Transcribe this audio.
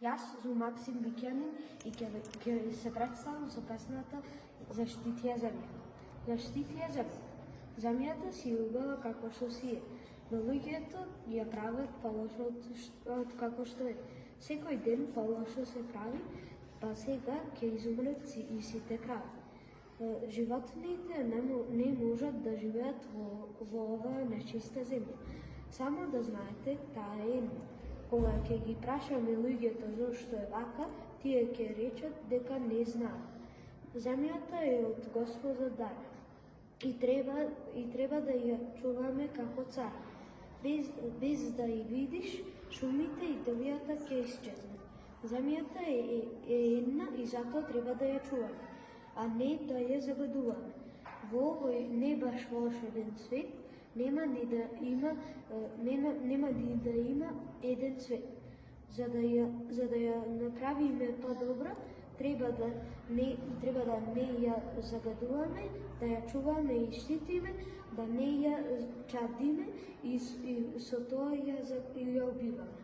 Јас сум Максим Бикјанин и ќе се представам со песната Заштити ја земјата. Заштити ја земјата. Земјата си убава како што си е, но луѓето ја прават полошо од како што е. Секој ден полошо се прави, па сега ќе изумрат и сите крави. Животните не можат да живеат во оваа нечиста земја. Само да знаете, таа е една. Кога ќе ги прашаме луѓето зошто е вака, тие ќе речат дека не знаат. Земјата е од Господ дар и треба да ја чуваме како цар. Без да ја видиш, шумите и дрвјата ќе исчезнат. Земјата е една и затоа треба да ја чуваме, а не да ја загадуваме. Во овој не баш волшебен свет нема ни да има еден свет. За да ја направиме подобра, треба да не ја загадуваме, да ја чуваме и штитиме, да не ја чадиме и со тоа ја убиваме.